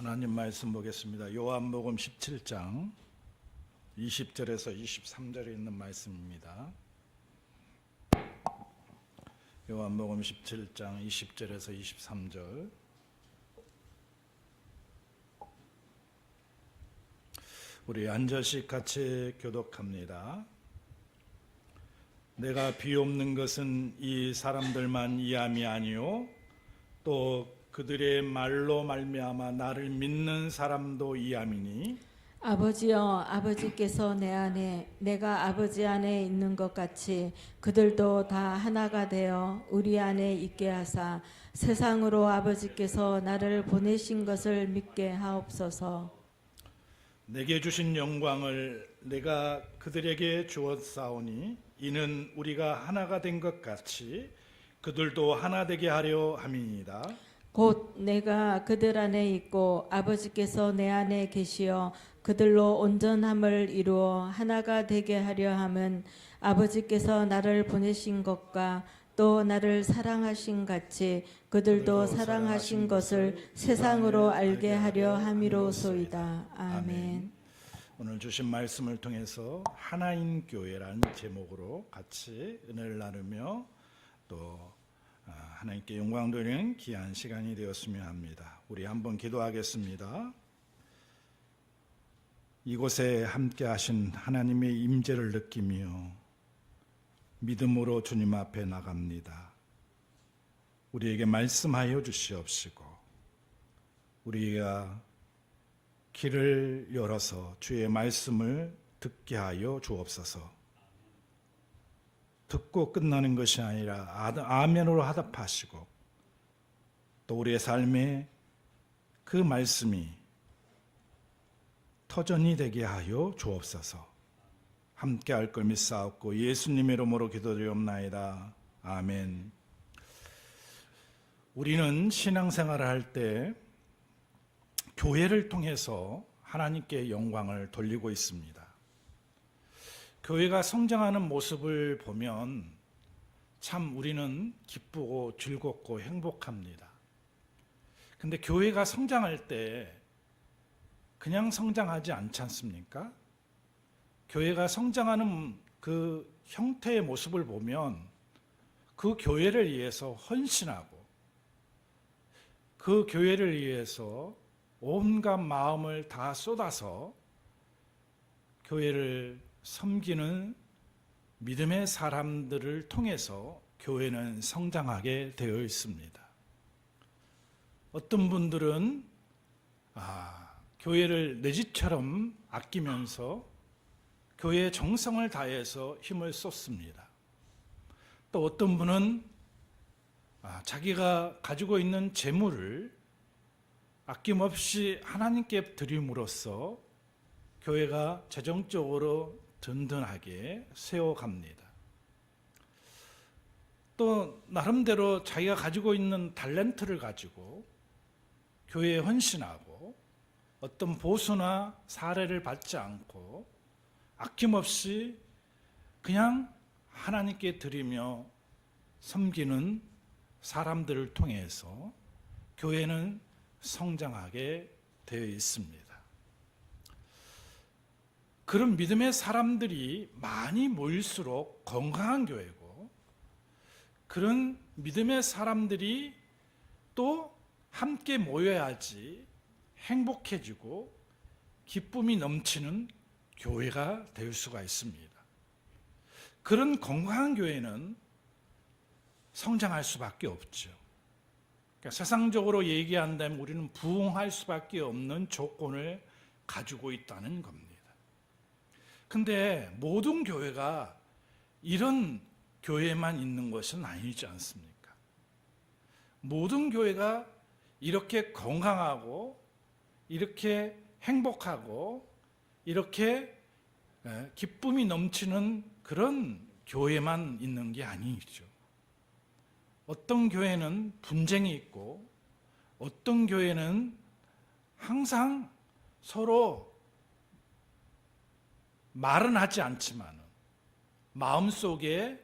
하나님 말씀 보겠습니다. 요한복음 17장 20절에서 23절에 있는 말씀입니다. 요한복음 17장 20절에서 23절. 우리 한 절씩 같이 교독합니다. 내가 비옵는 것은 이 사람들만 이함이 아니요 또 그들의 말로 말미암아 나를 믿는 사람도 이함이니 아버지여, 아버지께서 내 안에 내가 아버지 안에 있는 것 같이 그들도 다 하나가 되어 우리 안에 있게 하사 세상으로 아버지께서 나를 보내신 것을 믿게 하옵소서. 내게 주신 영광을 내가 그들에게 주었사오니 이는 우리가 하나가 된 것 같이 그들도 하나 되게 하려 함이니이다. 곧 내가 그들 안에 있고 아버지께서 내 안에 계시어 그들로 온전함을 이루어 하나가 되게 하려 함은 아버지께서 나를 보내신 것과 또 나를 사랑하신 같이 그들도 사랑하신 것을 세상으로 알게 하려 함이로소이다. 아멘. 오늘 주신 말씀을 통해서 하나인 교회라는 제목으로 같이 은혜를 나누며 또 하나님께 영광 돌리는 귀한 시간이 되었으면 합니다. 우리 한번 기도하겠습니다. 이곳에 함께 하신 하나님의 임재를 느끼며 믿음으로 주님 앞에 나갑니다. 우리에게 말씀하여 주시옵시고 우리가 길을 열어서 주의 말씀을 듣게 하여 주옵소서. 듣고 끝나는 것이 아니라 아멘으로 화답하시고 또 우리의 삶에 그 말씀이 터전이 되게 하여 주옵소서. 함께 할 걸 믿사옵고 예수님의 이름으로 기도드리옵나이다. 아멘. 우리는 신앙생활을 할 때 교회를 통해서 하나님께 영광을 돌리고 있습니다. 교회가 성장하는 모습을 보면 참 우리는 기쁘고 즐겁고 행복합니다. 근데 교회가 성장할 때 그냥 성장하지 않지 않습니까? 교회가 성장하는 그 형태의 모습을 보면 그 교회를 위해서 헌신하고 그 교회를 위해서 온갖 마음을 다 쏟아서 교회를 섬기는 믿음의 사람들을 통해서 교회는 성장하게 되어 있습니다. 어떤 분들은 교회를 내 집처럼 아끼면서 교회에 정성을 다해서 힘을 쏟습니다. 또 어떤 분은 자기가 가지고 있는 재물을 아낌없이 하나님께 드림으로써 교회가 재정적으로 든든하게 세워갑니다. 또 나름대로 자기가 가지고 있는 탤런트를 가지고 교회에 헌신하고 어떤 보수나 사례를 받지 않고 아낌없이 그냥 하나님께 드리며 섬기는 사람들을 통해서 교회는 성장하게 되어 있습니다. 그런 믿음의 사람들이 많이 모일수록 건강한 교회고 그런 믿음의 사람들이 또 함께 모여야지 행복해지고 기쁨이 넘치는 교회가 될 수가 있습니다. 그런 건강한 교회는 성장할 수밖에 없죠. 그러니까 세상적으로 얘기한다면 우리는 부흥할 수밖에 없는 조건을 가지고 있다는 겁니다. 근데 모든 교회가 이런 교회만 있는 것은 아니지 않습니까? 모든 교회가 이렇게 건강하고 이렇게 행복하고 이렇게 기쁨이 넘치는 그런 교회만 있는 게 아니죠. 어떤 교회는 분쟁이 있고 어떤 교회는 항상 서로 말은 하지 않지만 마음속에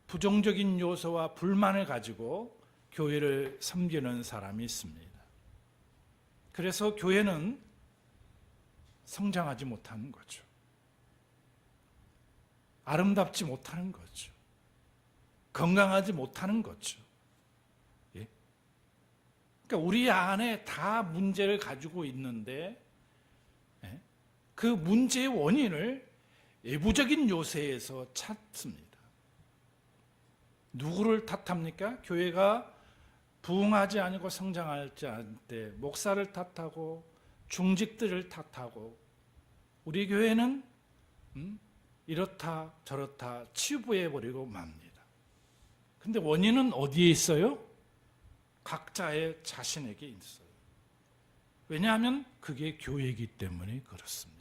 부정적인 요소와 불만을 가지고 교회를 섬기는 사람이 있습니다. 그래서 교회는 성장하지 못하는 거죠. 아름답지 못하는 거죠. 건강하지 못하는 거죠. 예? 그러니까 우리 안에 다 문제를 가지고 있는데, 예? 그 문제의 원인을 외부적인 요소에서 찾습니다. 누구를 탓합니까? 교회가 부흥하지 않고 성장하지 않을 때 목사를 탓하고 중직들을 탓하고, 우리 교회는 이렇다 저렇다 치부해버리고 맙니다. 근데 원인은 어디에 있어요? 각자의 자신에게 있어요. 왜냐하면 그게 교회이기 때문에 그렇습니다.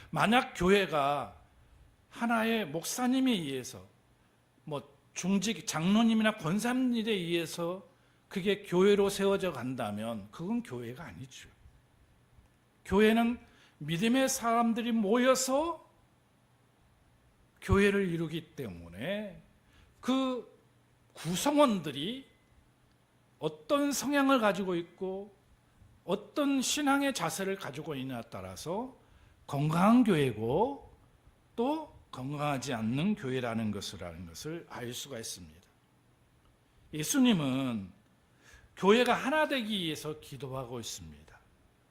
만약 교회가 하나의 목사님에 의해서, 중직 장로님이나 권사님에 의해서 그게 교회로 세워져 간다면 그건 교회가 아니죠. 교회는 믿음의 사람들이 모여서 교회를 이루기 때문에 그 구성원들이 어떤 성향을 가지고 있고 어떤 신앙의 자세를 가지고 있느냐에 따라서 건강한 교회고 또 건강하지 않는 교회라는 것을 알 수가 있습니다. 예수님은 교회가 하나 되기 위해서 기도하고 있습니다.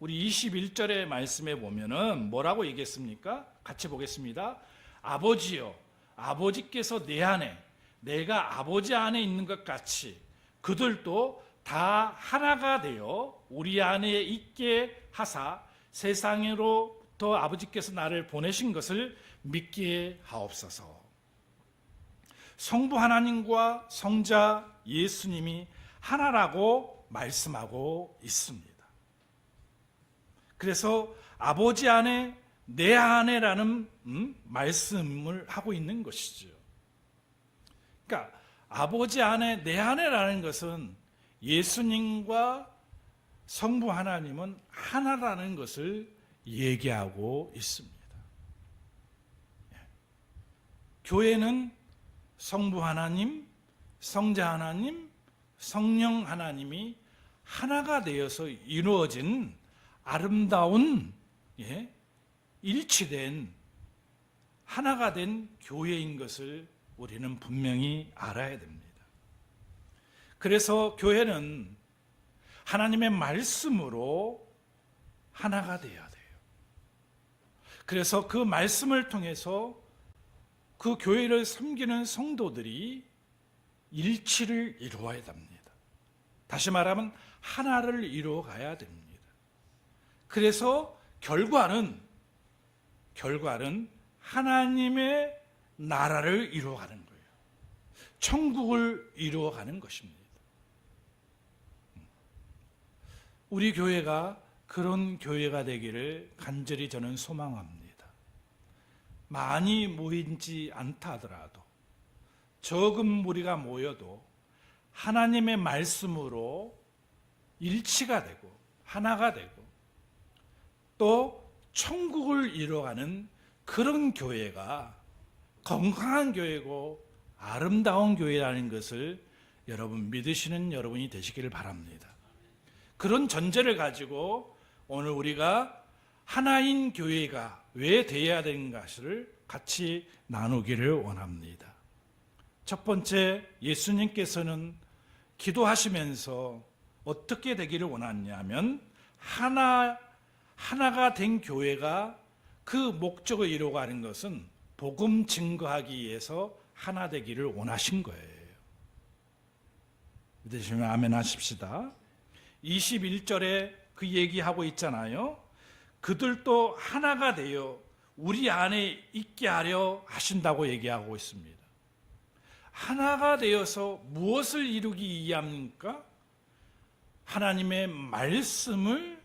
우리 21절의 말씀에 보면은 뭐라고 얘기했습니까? 같이 보겠습니다. 아버지여, 아버지께서 내 안에, 내가 아버지 안에 있는 것 같이 그들도 다 하나가 되어 우리 안에 있게 하사 세상으로부터 아버지께서 나를 보내신 것을 믿게 하옵소서. 성부 하나님과 성자 예수님이 하나라고 말씀하고 있습니다. 그래서 아버지 안에 내 안에라는 말씀을 하고 있는 것이죠. 그러니까 아버지 안에 내 안에라는 것은 예수님과 성부 하나님은 하나라는 것을 얘기하고 있습니다. 교회는 성부 하나님, 성자 하나님, 성령 하나님이 하나가 되어서 이루어진 아름다운 일치된 하나가 된 교회인 것을 우리는 분명히 알아야 됩니다. 그래서 교회는 하나님의 말씀으로 하나가 되어야 돼요. 그래서 그 말씀을 통해서 그 교회를 섬기는 성도들이 일치를 이루어야 됩니다. 다시 말하면 하나를 이루어가야 됩니다. 그래서 결과는 하나님의 나라를 이루어가는 거예요. 천국을 이루어가는 것입니다. 우리 교회가 그런 교회가 되기를 간절히 저는 소망합니다. 많이 모이지 않다 하더라도 적은 무리가 모여도 하나님의 말씀으로 일치가 되고 하나가 되고 또 천국을 이루어가는 그런 교회가 건강한 교회고 아름다운 교회라는 것을 여러분 믿으시는 여러분이 되시기를 바랍니다. 그런 전제를 가지고 오늘 우리가 하나인 교회가 왜 되어야 되는가를 같이 나누기를 원합니다. 첫 번째, 예수님께서는 기도하시면서 어떻게 되기를 원하냐면 하나가 된 교회가 그 목적을 이루어가는 것은 복음 증거하기 위해서 하나 되기를 원하신 거예요. 믿으시면 아멘 하십시다. 21절에 그 얘기하고 있잖아요. 그들도 하나가 되어 우리 안에 있게 하려 하신다고 얘기하고 있습니다. 하나가 되어서 무엇을 이루기 위함입니까? 하나님의 말씀을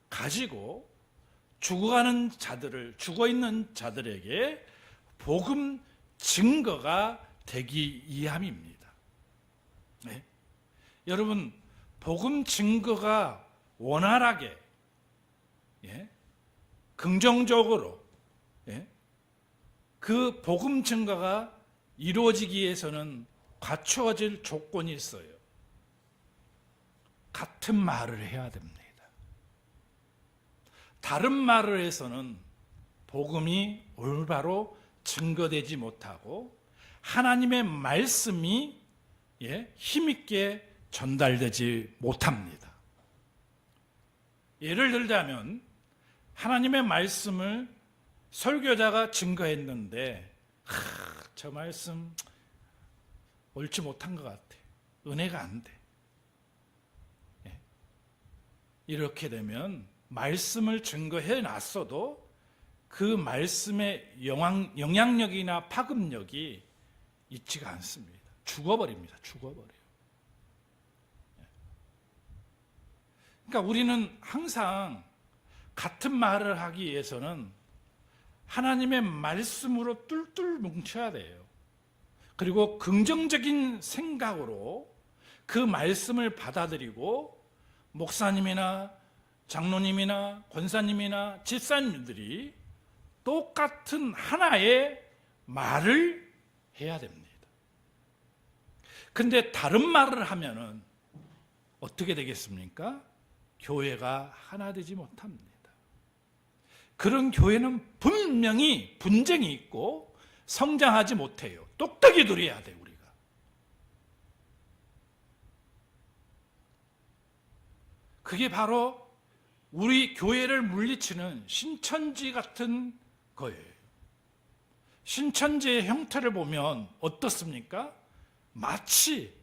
가지고 죽어있는 자들에게 복음 증거가 되기 위함입니다. 네? 여러분, 복음 증거가 원활하게 긍정적으로 그 복음 증거가 이루어지기 위해서는 갖추어질 조건이 있어요. 같은 말을 해야 됩니다. 다른 말을 해서는 복음이 올바로 증거되지 못하고 하나님의 말씀이 힘있게 전달되지 못합니다. 예를 들자면 하나님의 말씀을 설교자가 증거했는데 저 말씀 옳지 못한 것 같아. 은혜가 안 돼. 이렇게 되면 말씀을 증거해 놨어도 그 말씀의 영향력이나 파급력이 있지가 않습니다. 죽어버립니다. 죽어버려요. 그러니까 우리는 항상 같은 말을 하기 위해서는 하나님의 말씀으로 뚫뚫 뭉쳐야 돼요. 그리고 긍정적인 생각으로 그 말씀을 받아들이고 목사님이나 장로님이나 권사님이나 집사님들이 똑같은 하나의 말을 해야 됩니다. 근데 다른 말을 하면은 어떻게 되겠습니까? 교회가 하나 되지 못합니다. 그런 교회는 분명히 분쟁이 있고 성장하지 못해요. 똑똑히 누려야 돼, 우리가. 그게 바로 우리 교회를 물리치는 신천지 같은 거예요. 신천지의 형태를 보면 어떻습니까? 마치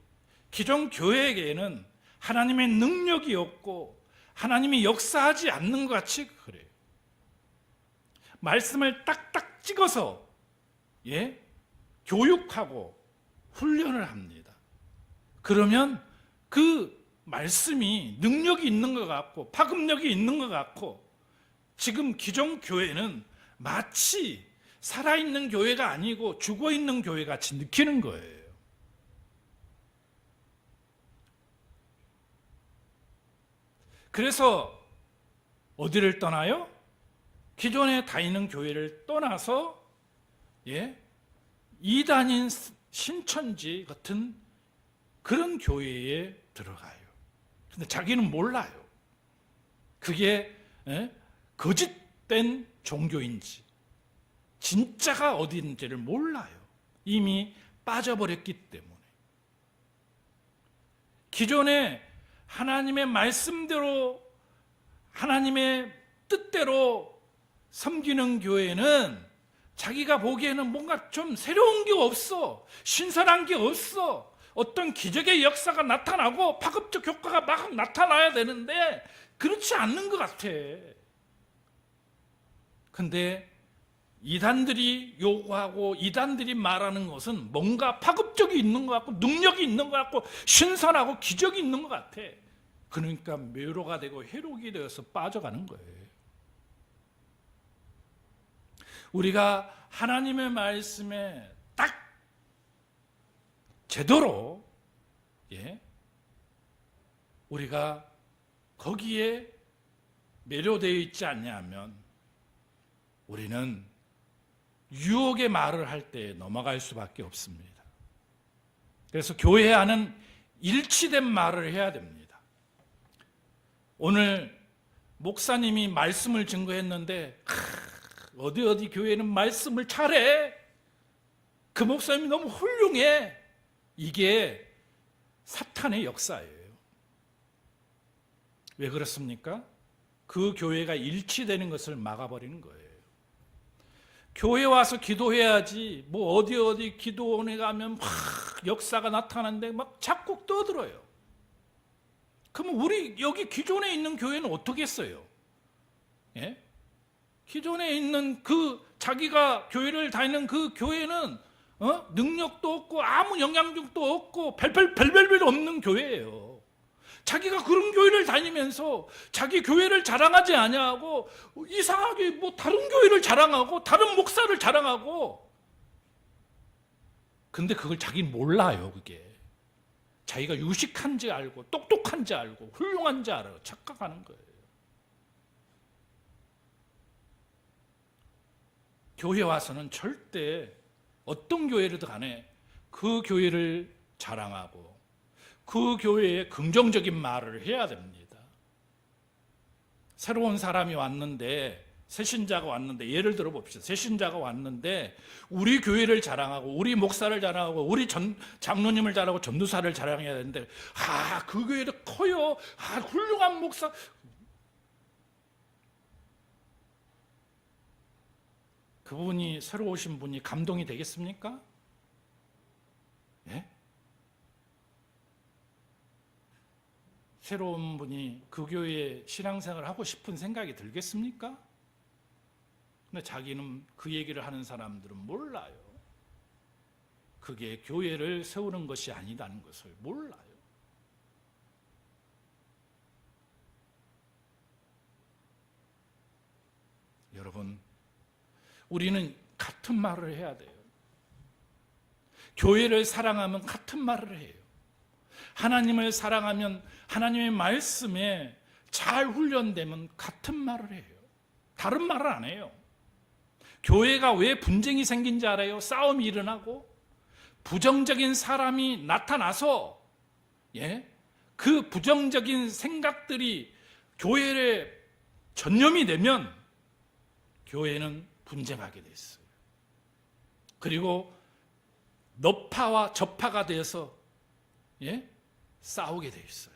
기존 교회에게는 하나님의 능력이 없고 하나님이 역사하지 않는 것 같이 그래요. 말씀을 딱딱 찍어서 교육하고 훈련을 합니다. 그러면 그 말씀이 능력이 있는 것 같고 파급력이 있는 것 같고 지금 기존 교회는 마치 살아있는 교회가 아니고 죽어있는 교회 같이 느끼는 거예요. 그래서 어디를 떠나요? 기존에 다니는 교회를 떠나서 이단인 신천지 같은 그런 교회에 들어가요. 근데 자기는 몰라요. 그게 거짓된 종교인지 진짜가 어디인지를 몰라요. 이미 빠져버렸기 때문에. 기존에 하나님의 말씀대로 하나님의 뜻대로 섬기는 교회는 자기가 보기에는 뭔가 좀 새로운 게 없어. 신선한 게 없어. 어떤 기적의 역사가 나타나고 파급적 효과가 막 나타나야 되는데 그렇지 않는 것 같아. 근데 이단들이 요구하고 이단들이 말하는 것은 뭔가 파급적이 있는 것 같고 능력이 있는 것 같고 신선하고 기적이 있는 것 같아. 그러니까 묘로가 되고 해록이 되어서 빠져가는 거예요. 우리가 하나님의 말씀에 딱 제대로 우리가 거기에 매료되어 있지 않냐면 우리는 유혹의 말을 할 때 넘어갈 수밖에 없습니다. 그래서 교회 안은 일치된 말을 해야 됩니다. 오늘 목사님이 말씀을 증거했는데 어디 교회는 말씀을 잘해. 그 목사님이 너무 훌륭해. 이게 사탄의 역사예요. 왜 그렇습니까? 그 교회가 일치되는 것을 막아버리는 거예요. 교회 와서 기도해야지 뭐 어디 기도원에 가면 막 역사가 나타나는데 막 자꾸 떠들어요. 그러면 우리 여기 기존에 있는 교회는 어떻게 했어요? 기존에 있는 그 자기가 교회를 다니는 그 교회는 능력도 없고 아무 영향력도 없고 별별 없는 교회예요. 자기가 그런 교회를 다니면서 자기 교회를 자랑하지 아니하고 이상하게 뭐 다른 교회를 자랑하고 다른 목사를 자랑하고 근데 그걸 자기는 몰라요. 그게 자기가 유식한지 알고 똑똑한지 알고 훌륭한지 알아요. 착각하는 거예요. 교회 와서는 절대 어떤 교회를 간에 그 교회를 자랑하고 그 교회에 긍정적인 말을 해야 됩니다. 새로운 사람이 왔는데, 새신자가 왔는데, 예를 들어 봅시다. 새신자가 왔는데 우리 교회를 자랑하고 우리 목사를 자랑하고 우리 장로님을 자랑하고 전도사를 자랑해야 되는데, 그 교회도 커요, 훌륭한 목사. 그분이 새로 오신 분이 감동이 되겠습니까? 예? 새로운 분이 그 교회에 신앙생활을 하고 싶은 생각이 들겠습니까? 근데 자기는 그 얘기를 하는 사람들은 몰라요. 그게 교회를 세우는 것이 아니라는 것을 몰라요. 여러분, 우리는 같은 말을 해야 돼요. 교회를 사랑하면 같은 말을 해요. 하나님을 사랑하면 하나님의 말씀에 잘 훈련되면 같은 말을 해요. 다른 말을 안 해요. 교회가 왜 분쟁이 생긴지 알아요? 싸움이 일어나고 부정적인 사람이 나타나서 그 부정적인 생각들이 교회에 전염이 되면 교회는 분쟁하게 돼 있어요. 그리고 너파와 저파가 돼서 싸우게 돼 있어요.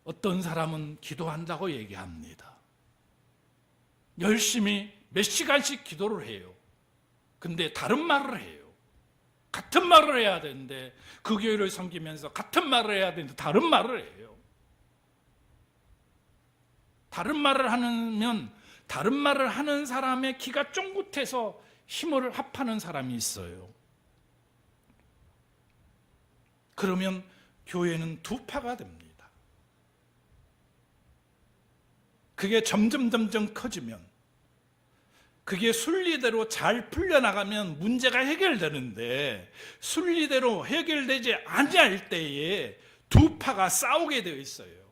어떤 사람은 기도한다고 얘기합니다. 열심히 몇 시간씩 기도를 해요. 근데 다른 말을 해요. 같은 말을 해야 되는데, 그 교회를 섬기면서 같은 말을 해야 되는데 다른 말을 해요. 다른 말을 하면 다른 말을 하는 사람의 기가 쫑긋해서 힘을 합하는 사람이 있어요. 그러면 교회는 두 파가 됩니다. 그게 점점 커지면, 그게 순리대로 잘 풀려나가면 문제가 해결되는데, 순리대로 해결되지 아니할 때에 두 파가 싸우게 되어 있어요.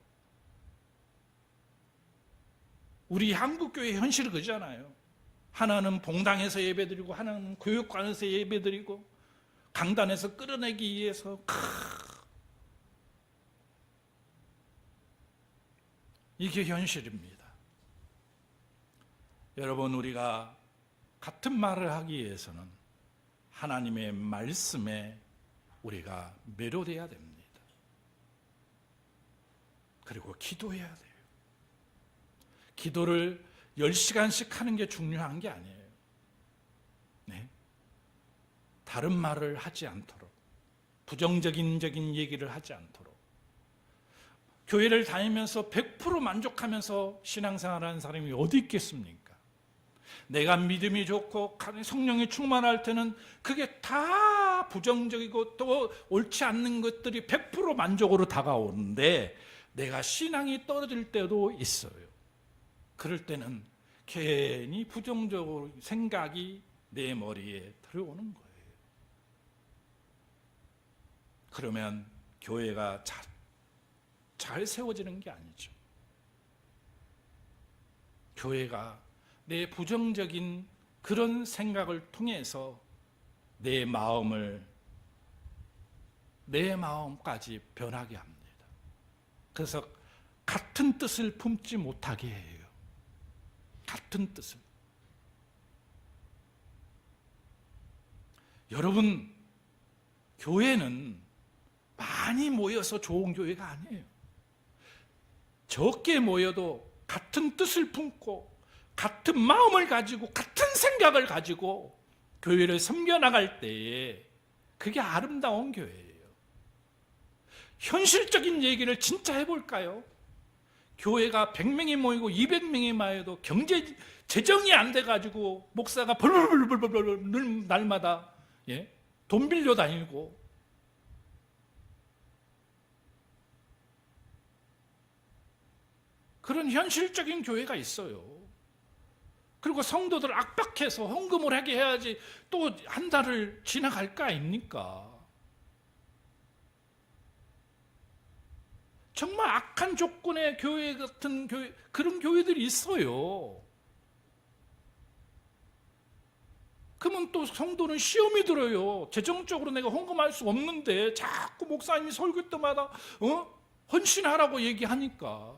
우리 한국교회 현실은 그잖아요. 하나는 봉당에서 예배드리고 하나는 교육관에서 예배드리고 강단에서 끌어내기 위해서 이게 현실입니다. 여러분, 우리가 같은 말을 하기 위해서는 하나님의 말씀에 우리가 매료돼야 됩니다. 그리고 기도해야 돼요. 기도를 10시간씩 하는 게 중요한 게 아니에요. 다른 말을 하지 않도록, 부정적인 얘기를 하지 않도록. 교회를 다니면서 100% 만족하면서 신앙생활하는 사람이 어디 있겠습니까? 내가 믿음이 좋고 성령이 충만할 때는 그게 다 부정적이고 또 옳지 않는 것들이 100% 만족으로 다가오는데, 내가 신앙이 떨어질 때도 있어요. 그럴 때는 괜히 부정적으로 생각이 내 머리에 들어오는 거예요. 그러면 교회가 잘 세워지는 게 아니죠. 교회가 내 부정적인 그런 생각을 통해서 내 마음까지 변하게 합니다. 그래서 같은 뜻을 품지 못하게 해요. 같은 뜻을. 여러분, 교회는 많이 모여서 좋은 교회가 아니에요. 적게 모여도 같은 뜻을 품고 같은 마음을 가지고 같은 생각을 가지고 교회를 섬겨나갈 때에 그게 아름다운 교회예요. 현실적인 얘기를 진짜 해볼까요? 교회가 100명이 모이고 200명이 모여도 재정이 안 돼가지고 목사가 벌벌벌벌 날마다 돈 빌려 다니고, 그런 현실적인 교회가 있어요. 그리고 성도들 압박해서 헌금을 하게 해야지 또 한 달을 지나갈 거 아닙니까? 정말 악한 조건의 교회 같은 교회, 그런 교회들이 있어요. 그러면 또 성도는 시험이 들어요. 재정적으로 내가 헌금할 수 없는데 자꾸 목사님이 설교 때마다 헌신하라고 얘기하니까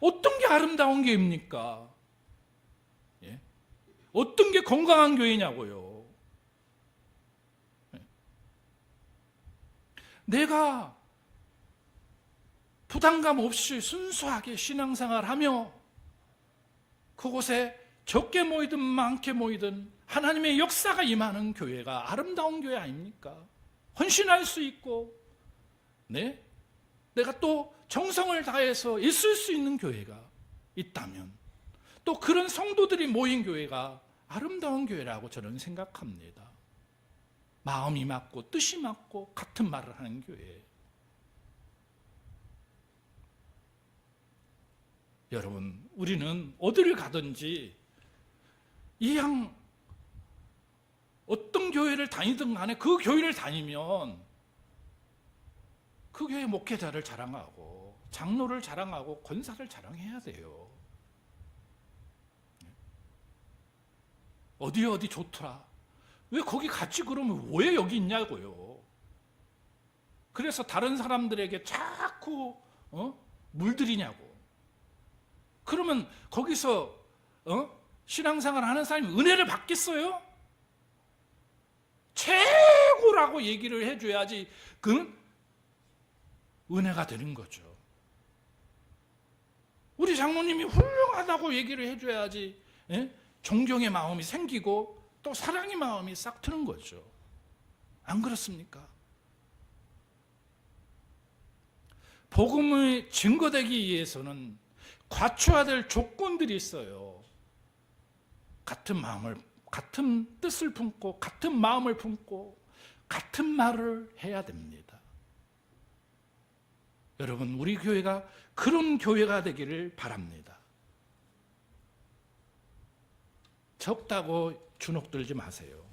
어떤 게 아름다운 교회입니까? 예? 어떤 게 건강한 교회냐고요. 예? 내가 부담감 없이 순수하게 신앙생활하며 그곳에 적게 모이든 많게 모이든 하나님의 역사가 임하는 교회가 아름다운 교회 아닙니까? 헌신할 수 있고, 네? 내가 또 정성을 다해서 있을 수 있는 교회가 있다면 또 그런 성도들이 모인 교회가 아름다운 교회라고 저는 생각합니다. 마음이 맞고 뜻이 맞고 같은 말을 하는 교회. 여러분, 우리는 어디를 가든지 이양 어떤 교회를 다니든 간에 그 교회를 다니면 그 교회 목회자를 자랑하고 장로를 자랑하고 권사를 자랑해야 돼요. 어디 좋더라. 왜 거기 갔지 그러면 왜 여기 있냐고요. 그래서 다른 사람들에게 자꾸 물들이냐고. 그러면 거기서 신앙생활 하는 사람이 은혜를 받겠어요? 최고라고 얘기를 해줘야지 그 은혜가 되는 거죠. 우리 장로님이 훌륭하다고 얘기를 해줘야지 존경의 마음이 생기고 또 사랑의 마음이 싹 트는 거죠. 안 그렇습니까? 복음의 증거되기 위해서는 갖춰야 될 조건들이 있어요. 같은 뜻을 품고 같은 마음을 품고 같은 말을 해야 됩니다. 여러분, 우리 교회가 그런 교회가 되기를 바랍니다. 적다고 주눅 들지 마세요.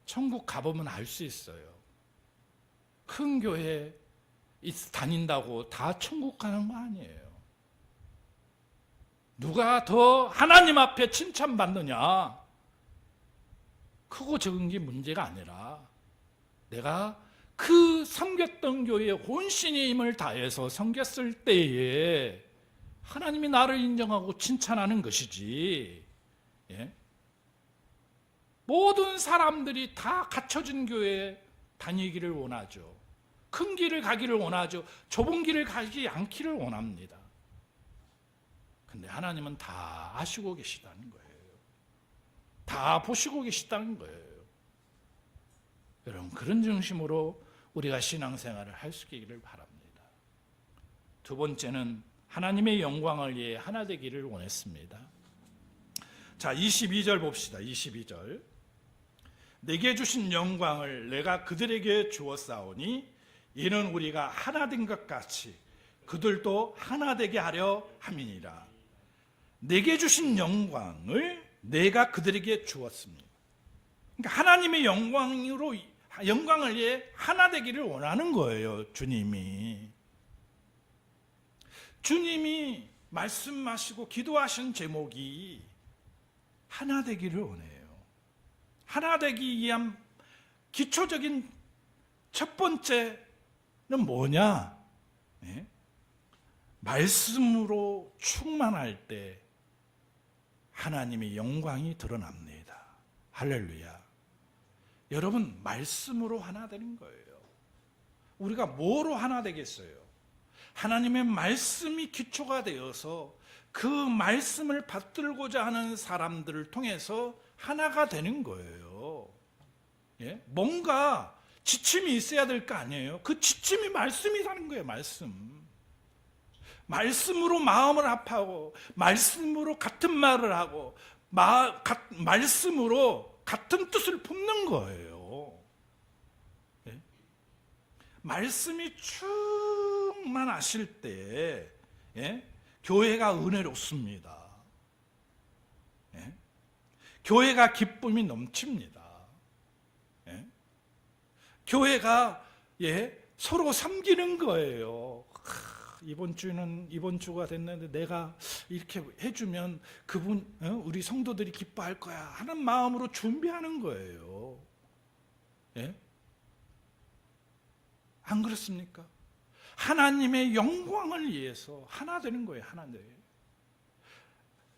천국 가보면 알 수 있어요. 큰 교회 다닌다고 다 천국 가는 거 아니에요. 누가 더 하나님 앞에 칭찬받느냐, 크고 적은 게 문제가 아니라 내가 그 섬겼던 교회에 혼신의 힘을 다해서 섬겼을 때에 하나님이 나를 인정하고 칭찬하는 것이지, 예? 모든 사람들이 다 갖춰진 교회에 다니기를 원하죠. 큰 길을 가기를 원하죠. 좁은 길을 가지 않기를 원합니다. 근데 하나님은 다 아시고 계시다는 거예요. 다 보시고 계시다는 거예요. 여러분, 그런 중심으로 우리가 신앙생활을 할 수 있기를 바랍니다. 두 번째는 하나님의 영광을 위해 하나 되기를 원했습니다. 자, 22절 봅시다. 22절. 내게 주신 영광을 내가 그들에게 주었사오니 이는 우리가 하나 된 것 같이 그들도 하나 되게 하려 함이니라. 내게 주신 영광을 내가 그들에게 주었습니다. 그러니까 하나님의 영광을 위해 하나 되기를 원하는 거예요. 주님이 말씀하시고 기도하신 제목이 하나 되기를 원해요. 하나 되기 위한 기초적인 첫 번째는 뭐냐? 네? 말씀으로 충만할 때 하나님의 영광이 드러납니다. 할렐루야. 여러분, 말씀으로 하나 되는 거예요. 우리가 뭐로 하나 되겠어요? 하나님의 말씀이 기초가 되어서 그 말씀을 받들고자 하는 사람들을 통해서 하나가 되는 거예요. 예? 뭔가 지침이 있어야 될 거 아니에요? 그 지침이 말씀이라는 거예요. 말씀으로 마음을 합하고 말씀으로 같은 말을 하고 말씀으로 같은 뜻을 품는 거예요. 예? 말씀이 충만하실 때 교회가 은혜롭습니다. 예? 교회가 기쁨이 넘칩니다. 예? 교회가 서로 섬기는 거예요. 이번 주는 이번 주가 됐는데 내가 이렇게 해주면 그분 우리 성도들이 기뻐할 거야 하는 마음으로 준비하는 거예요. 예? 안 그렇습니까? 하나님의 영광을 위해서 하나 되는 거예요. 하나 되는.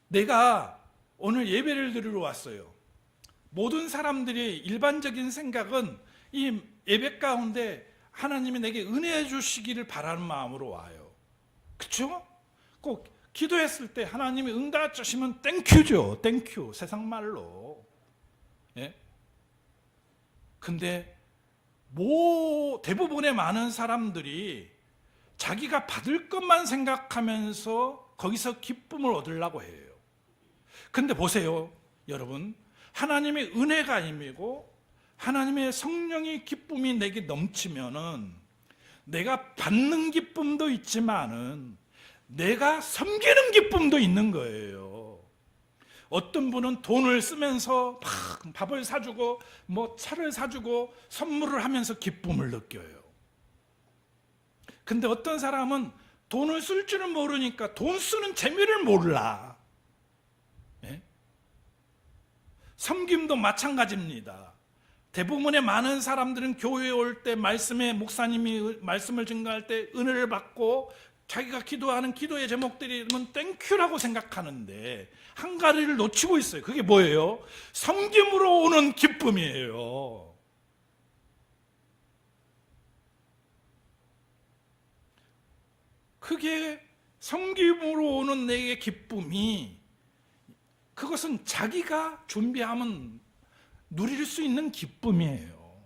내가 오늘 예배를 드리러 왔어요. 모든 사람들의 일반적인 생각은 이 예배 가운데 하나님이 내게 은혜해 주시기를 바라는 마음으로 와요. 그렇죠? 꼭 기도했을 때 하나님이 응답 주시면 땡큐죠. 땡큐. 세상 말로. 예? 근데 대부분의 많은 사람들이 자기가 받을 것만 생각하면서 거기서 기쁨을 얻으려고 해요. 근데 보세요, 여러분. 하나님의 은혜가 임이고 하나님의 성령의 기쁨이 내게 넘치면은 내가 받는 기쁨도 있지만은 내가 섬기는 기쁨도 있는 거예요. 어떤 분은 돈을 쓰면서 막 밥을 사주고 뭐 차를 사주고 선물을 하면서 기쁨을 느껴요. 근데 어떤 사람은 돈을 쓸 줄은 모르니까 돈 쓰는 재미를 몰라. 예? 섬김도 마찬가지입니다. 대부분의 많은 사람들은 교회에 올 때 말씀에 목사님이 말씀을 증거할 때 은혜를 받고 자기가 기도하는 기도의 제목들이면 땡큐라고 생각하는데 한 가지를 놓치고 있어요. 그게 뭐예요? 섬김으로 오는 기쁨이에요. 그게 섬김으로 오는 내게 기쁨이 그것은 자기가 준비하면 누릴 수 있는 기쁨이에요.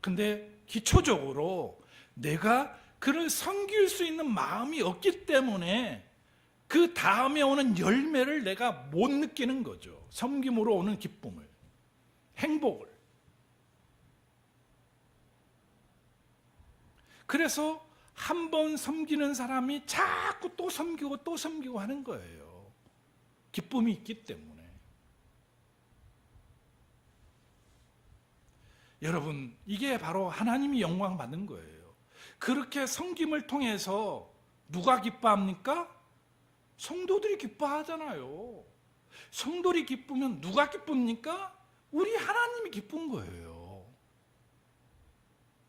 근데 기초적으로 내가 그를 섬길 수 있는 마음이 없기 때문에 그 다음에 오는 열매를 내가 못 느끼는 거죠. 섬김으로 오는 기쁨을, 행복을. 그래서 한 번 섬기는 사람이 자꾸 또 섬기고 또 섬기고 하는 거예요. 기쁨이 있기 때문에. 여러분, 이게 바로 하나님이 영광 받는 거예요. 그렇게 섬김을 통해서 누가 기뻐합니까? 성도들이 기뻐하잖아요. 성도들이 기쁘면 누가 기쁩니까? 우리 하나님이 기쁜 거예요.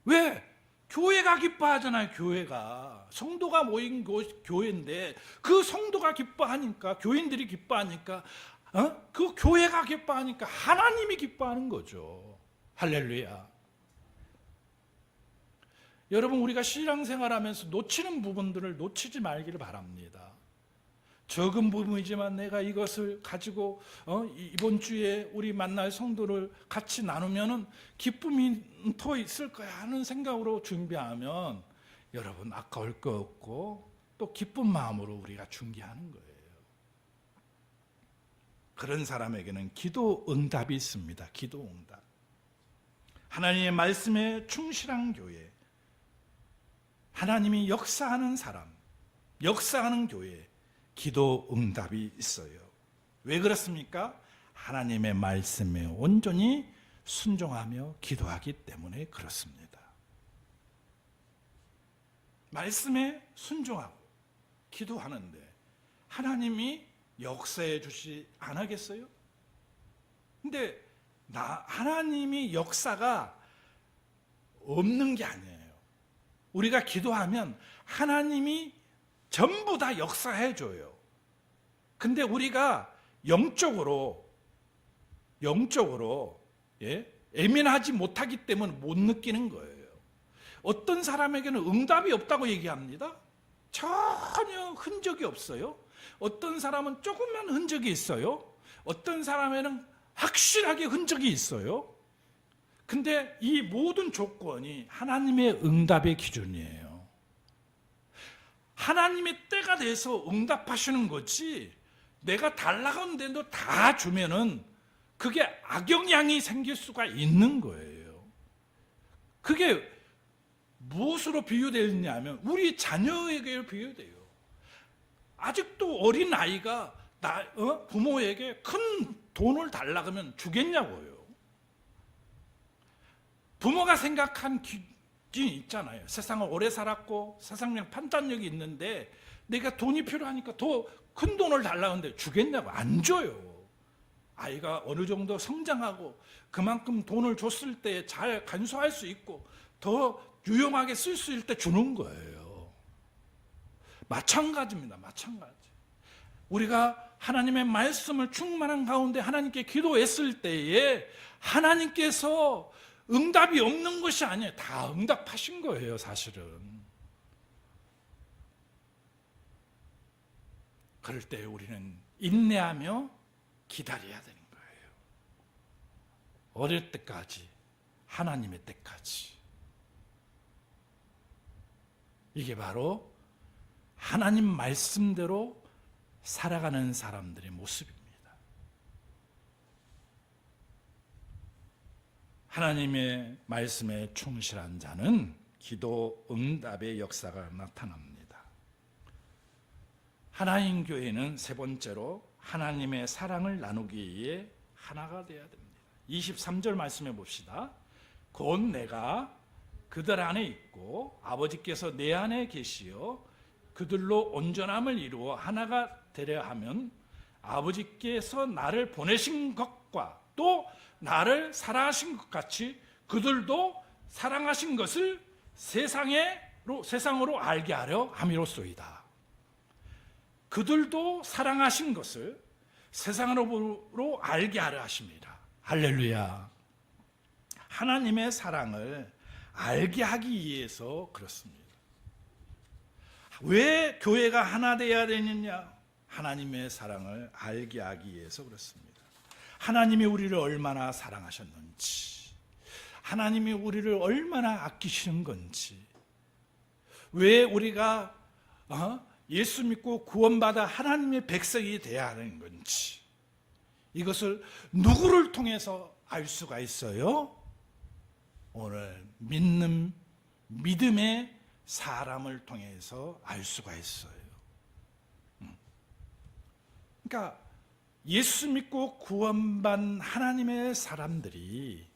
왜? 교회가 기뻐하잖아요. 교회가 성도가 모인 곳 교회인데 그 성도가 기뻐하니까, 교인들이 기뻐하니까, 그 교회가 기뻐하니까 하나님이 기뻐하는 거죠. 할렐루야. 여러분, 우리가 신앙생활하면서 놓치는 부분들을 놓치지 말기를 바랍니다. 적은 부분이지만 내가 이것을 가지고 이번 주에 우리 만날 성도를 같이 나누면은 기쁨이 더 있을 거야 하는 생각으로 준비하면 여러분 아까울 거 없고 또 기쁜 마음으로 우리가 준비하는 거예요. 그런 사람에게는 기도 응답이 있습니다. 기도 응답. 하나님의 말씀에 충실한 교회, 하나님이 역사하는 사람, 역사하는 교회, 기도 응답이 있어요. 왜 그렇습니까? 하나님의 말씀에 온전히 순종하며 기도하기 때문에 그렇습니다. 말씀에 순종하고 기도하는데 하나님이 역사해 주시 안 하겠어요? 근데 하나님이 역사가 없는 게 아니에요. 우리가 기도하면 하나님이 전부 다 역사해 줘요. 근데 우리가 영적으로 예민하지 못하기 때문에 못 느끼는 거예요. 어떤 사람에게는 응답이 없다고 얘기합니다. 전혀 흔적이 없어요. 어떤 사람은 조금만 흔적이 있어요. 어떤 사람에는 확실하게 흔적이 있어요. 근데 이 모든 조건이 하나님의 응답의 기준이에요. 하나님의 때가 돼서 응답하시는 거지, 내가 달라고 하는데도 다 주면은 그게 악영향이 생길 수가 있는 거예요. 그게 무엇으로 비유되느냐면 우리 자녀에게 비유돼요. 아직도 어린 아이가 부모에게 큰 돈을 달라고 하면 주겠냐고요. 부모가 생각한 있잖아요. 세상을 오래 살았고 세상명 판단력이 있는데 내가 돈이 필요하니까 더 큰 돈을 달라는데 주겠냐고 안 줘요. 아이가 어느 정도 성장하고 그만큼 돈을 줬을 때 잘 간수할 수 있고 더 유용하게 쓸 수 있을 때 주는 거예요. 마찬가지입니다. 마찬가지. 우리가 하나님의 말씀을 충만한 가운데 하나님께 기도했을 때에 하나님께서 응답이 없는 것이 아니에요. 다 응답하신 거예요, 사실은. 그럴 때 우리는 인내하며 기다려야 되는 거예요. 어릴 때까지, 하나님의 때까지. 이게 바로 하나님 말씀대로 살아가는 사람들의 모습입니다. 하나님의 말씀에 충실한 자는 기도 응답의 역사가 나타납니다. 하나님 교회는 세 번째로 하나님의 사랑을 나누기 위해 하나가 되어야 됩니다. 23절 말씀해 봅시다. 곧 내가 그들 안에 있고 아버지께서 내 안에 계시어 그들로 온전함을 이루어 하나가 되려 하면 아버지께서 나를 보내신 것과 또 나를 사랑하신 것 같이 그들도 사랑하신 것을 세상으로 알게 하려 함이로소이다. 그들도 사랑하신 것을 세상으로 알게 하려 하십니다. 할렐루야. 하나님의 사랑을 알게 하기 위해서 그렇습니다. 왜 교회가 하나 되어야 되느냐? 하나님의 사랑을 알게 하기 위해서 그렇습니다. 하나님이 우리를 얼마나 사랑하셨는지, 하나님이 우리를 얼마나 아끼시는 건지, 왜 우리가 예수 믿고 구원받아 하나님의 백성이 되어야 하는 건지, 이것을 누구를 통해서 알 수가 있어요? 오늘 믿는 믿음의 사람을 통해서 알 수가 있어요. 그러니까 예수 믿고 구원받은 하나님의 사람들이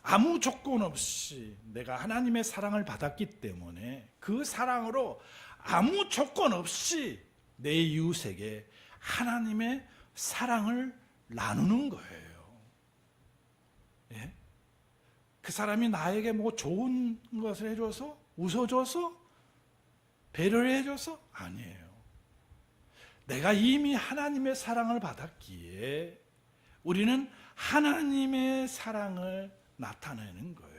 아무 조건 없이 내가 하나님의 사랑을 받았기 때문에 그 사랑으로 아무 조건 없이 내 이웃에게 하나님의 사랑을 나누는 거예요. 예? 그 사람이 나에게 뭐 좋은 것을 해줘서, 웃어줘서, 배려를 해줘서? 아니에요. 내가 이미 하나님의 사랑을 받았기에 우리는 하나님의 사랑을 나타내는 거예요.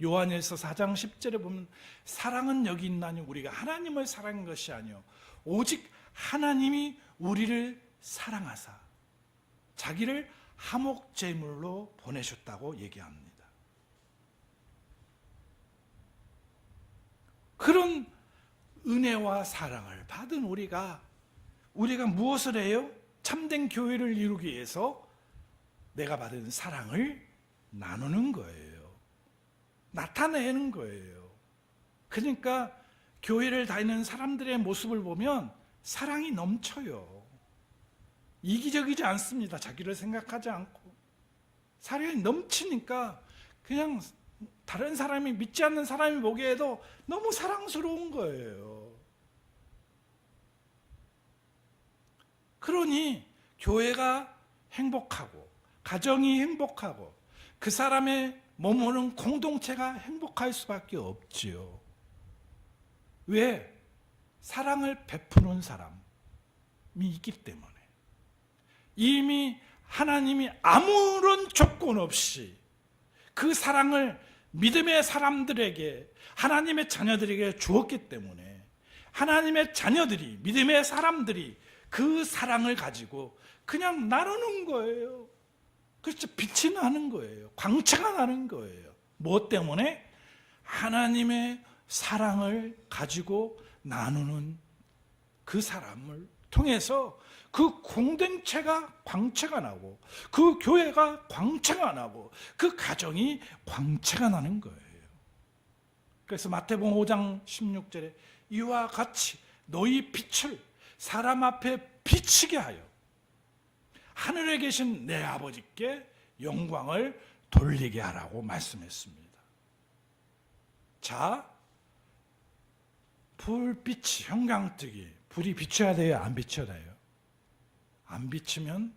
요한일서 4장 10절에 보면 사랑은 여기 있나니 우리가 하나님을 사랑한 것이 아니요 오직 하나님이 우리를 사랑하사 자기를 화목 제물로 보내셨다고 얘기합니다. 그런 은혜와 사랑을 받은 우리가 무엇을 해요? 참된 교회를 이루기 위해서 내가 받은 사랑을 나누는 거예요. 나타내는 거예요. 그러니까 교회를 다니는 사람들의 모습을 보면 사랑이 넘쳐요. 이기적이지 않습니다. 자기를 생각하지 않고. 사랑이 넘치니까 그냥 다른 사람이, 믿지 않는 사람이 보기에도 너무 사랑스러운 거예요. 그러니 교회가 행복하고 가정이 행복하고 그 사람의 머무는 공동체가 행복할 수밖에 없지요. 왜? 사랑을 베푸는 사람이 있기 때문에. 이미 하나님이 아무런 조건 없이 그 사랑을 믿음의 사람들에게, 하나님의 자녀들에게 주었기 때문에 하나님의 자녀들이, 믿음의 사람들이 그 사랑을 가지고 그냥 나누는 거예요. 그렇죠. 빛이 나는 거예요. 광채가 나는 거예요. 무엇 때문에? 하나님의 사랑을 가지고 나누는 그 사람을 통해서 그 공동체가 광채가 나고 그 교회가 광채가 나고 그 가정이 광채가 나는 거예요. 그래서 마태복음 5장 16절에 이와 같이 너희 빛을 사람 앞에 비치게 하여 하늘에 계신 내 아버지께 영광을 돌리게 하라고 말씀했습니다. 자, 불빛이 형광등이 불이 비춰야 돼요? 안 비춰야 돼요? 안 비치면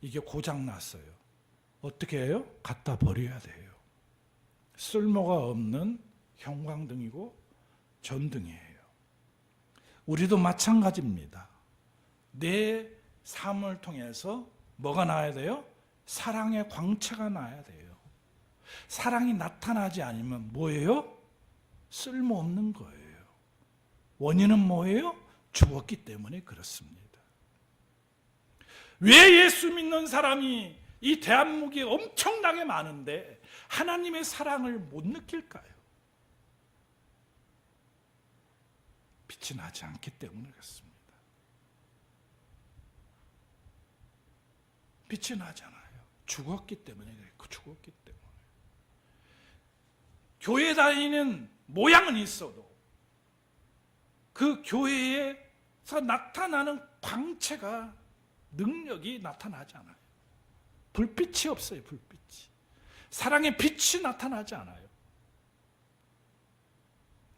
이게 고장 났어요. 어떻게 해요? 갖다 버려야 돼요. 쓸모가 없는 형광등이고 전등이에요. 우리도 마찬가지입니다. 내 삶을 통해서 뭐가 나야 돼요? 사랑의 광채가 나야 돼요. 사랑이 나타나지 않으면 뭐예요? 쓸모없는 거예요. 원인은 뭐예요? 죽었기 때문에 그렇습니다. 왜 예수 믿는 사람이 이 대한민국에 엄청나게 많은데 하나님의 사랑을 못 느낄까요? 빛이 나지 않기 때문에 그렇습니다. 빛이 나잖아요. 죽었기 때문에 그래요. 죽었기 때문에. 교회 다니는 모양은 있어도 그 교회에서 나타나는 광채가 능력이 나타나지 않아요. 불빛이 없어요. 불빛이. 사랑의 빛이 나타나지 않아요.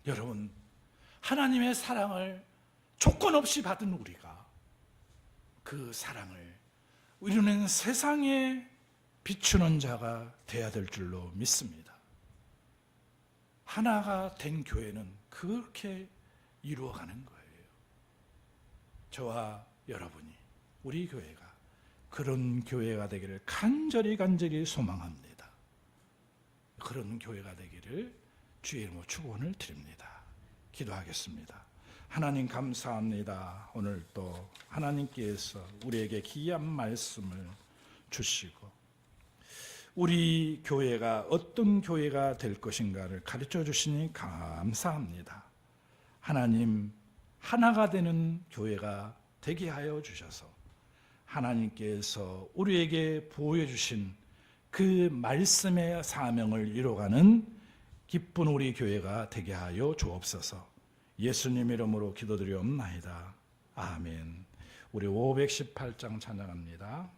여러분, 하나님의 사랑을 조건 없이 받은 우리가 그 사랑을 우리는 세상에 비추는 자가 되어야 될 줄로 믿습니다. 하나가 된 교회는 그렇게 이루어가는 거예요. 저와 여러분이, 우리 교회가 그런 교회가 되기를 간절히 소망합니다. 그런 교회가 되기를 주의 이름으로 축원을 드립니다. 기도하겠습니다. 하나님 감사합니다. 오늘 또 하나님께서 우리에게 귀한 말씀을 주시고 우리 교회가 어떤 교회가 될 것인가를 가르쳐 주시니 감사합니다. 하나님, 하나가 되는 교회가 되게 하여 주셔서 하나님께서 우리에게 보여주신 그 말씀의 사명을 이뤄가는 기쁜 우리 교회가 되게 하여 주옵소서. 예수님 이름으로 기도드리옵나이다. 아멘. 우리 518장 찬양합니다.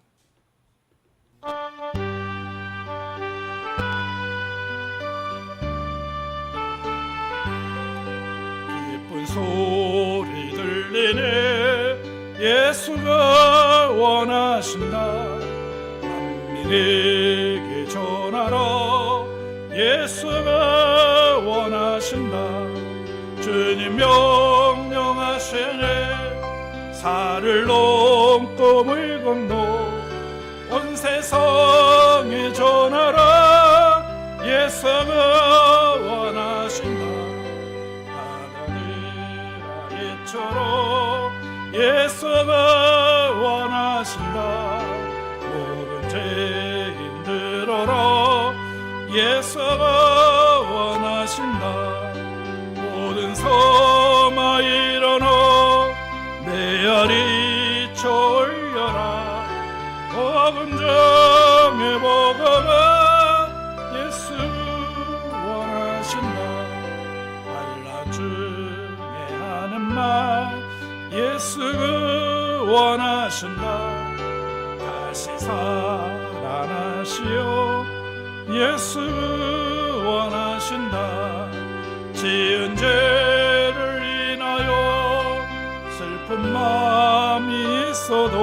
기쁜 소리 들리네 예수가 원하신다. 만민에게 전하라. 예수가 원하신다. 주님 명령하시네. 산을 넘고 물 건너 온 세상에 전하라. 예수가 원하신다. 하나님 아이처럼 예수가 원하신다. 모든 죄인 들어라. 예수가 원하신다. 모든 섬아 일어나 메아리 올려라. 복음정의 복음은 예수 원하신다. 알라 중에 하는 말 예수 원하신다. 다시 살아나시오. 예수 원하신다. 지은 죄를 인하여 슬픈 마음이 있어도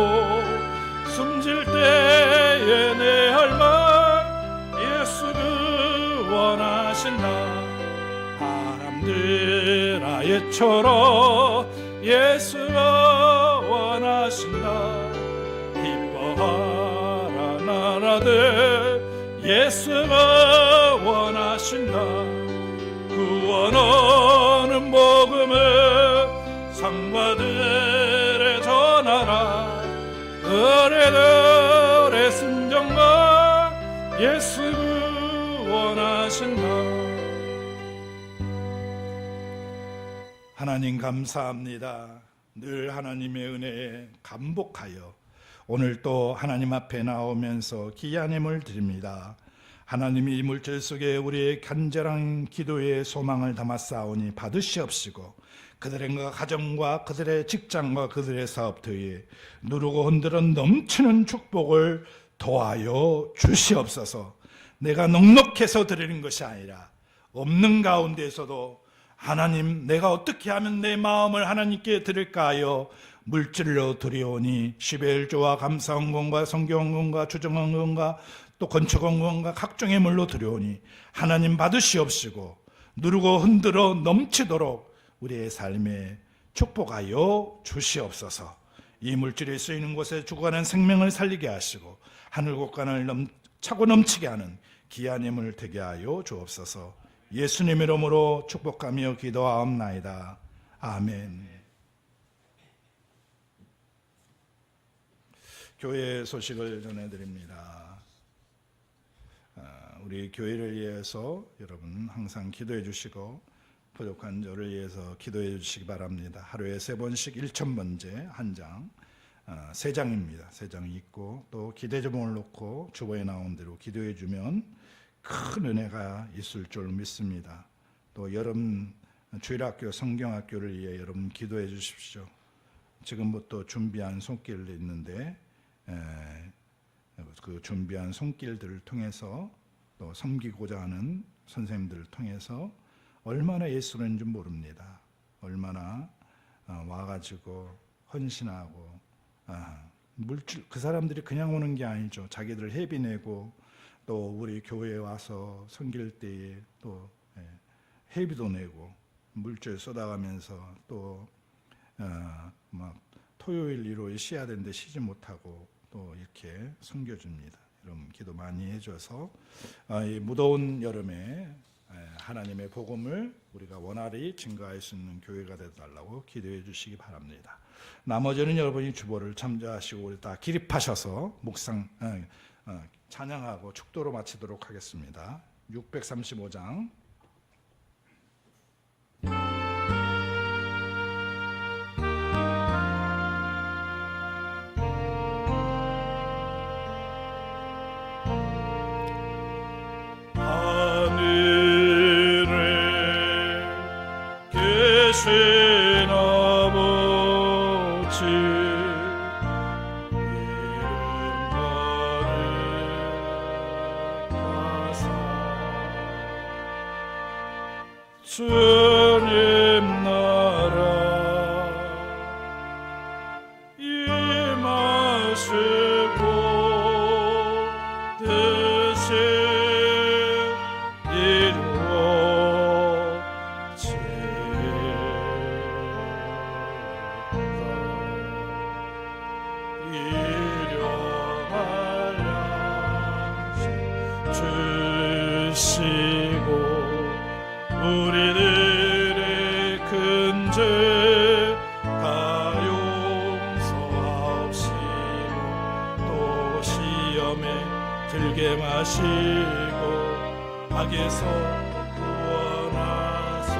숨질 때에 내 할 말 예수 원하신다. 바람들 아예처럼 예수가 원하신다. 기뻐하라 나라들 예수가 원하신다. 구원하는 복음을 성과들에 전하라. 의뢰들의 순정과 예수 원하신다. 하나님 감사합니다. 늘 하나님의 은혜에 감복하여 오늘 또 하나님 앞에 나오면서 귀한 힘을 드립니다. 하나님이 이 물질 속에 우리의 간절한 기도의 소망을 담아 싸우니 받으시옵시고 그들의 가정과 그들의 직장과 그들의 사업터에 누르고 흔들어 넘치는 축복을 도와여 주시옵소서. 내가 넉넉해서 드리는 것이 아니라 없는 가운데에서도 하나님, 내가 어떻게 하면 내 마음을 하나님께 드릴까 하여 물질로 드리오니 시베일조와 감사원금과 성경원금과 주정원금과 또 건축원금과 각종의 물로 드리오니 하나님 받으시옵시고 누르고 흔들어 넘치도록 우리의 삶에 축복하여 주시옵소서. 이 물질이 쓰이는 곳에 죽어가는 생명을 살리게 하시고 하늘 곳간을 차고 넘치게 하는 귀한 예물 되게 하여 주옵소서. 예수님 이름으로 축복하며 기도하옵나이다. 아멘. 교회 소식을 전해드립니다. 우리 교회를 위해서 여러분 항상 기도해 주시고 부족한 저를 위해서 기도해 주시기 바랍니다. 하루에 3번씩 1000번째 한 장, 3장입니다. 3장이 있고 또 기대제목을 놓고 주보에 나온 대로 기도해 주면 큰 은혜가 있을 줄 믿습니다. 또 여름 주일학교 성경학교를 위해 여러분 기도해 주십시오. 지금부터 준비한 손길이 있는데 그 준비한 손길들을 통해서 또 섬기고자 하는 선생님들을 통해서 얼마나 예수는지 모릅니다. 얼마나 와가지고 헌신하고 물질 그 사람들이 그냥 오는 게 아니죠. 자기들 회비 내고 또 우리 교회에 와서 섬길 때에 또 회비도 내고 물질 쏟아가면서 또 막 토요일 일요일 쉬어야 되는데 쉬지 못하고 또 이렇게 섬겨줍니다. 여러분 기도 많이 해줘서 이 무더운 여름에 하나님의 복음을 우리가 원활히 증거할 수 있는 교회가 되어달라고 기도해 주시기 바랍니다. 나머지는 여러분이 주보를 참조하시고 우리 다 기립하셔서 묵상 찬양하고 축도로 마치도록 하겠습니다. 635장 계신 아버지 이름 받으가사 주님 나라 임하시고 뜻이 주시고 우리들의 큰 죄 다 용서하옵시고 또 시험에 들게 마시고 악에서 구원하소서.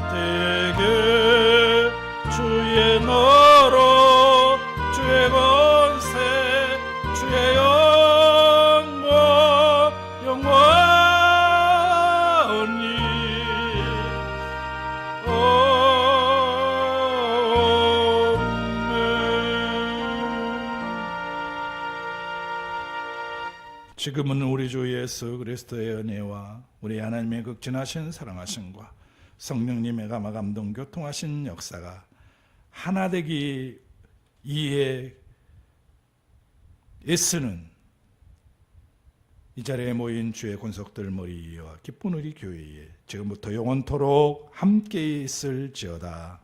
되게 주의 너로 주의 권세 주의 영원히 지금은 우리 주 예수 그리스도의 은혜와 우리 하나님의 극진하신 사랑하심과 성령님의 감화 감동 교통하신 역사가 하나 되기 이해 애쓰는 이 자리에 모인 주의 권속들 머리 위와 기쁜 우리 교회에 지금부터 영원토록 함께 있을지어다.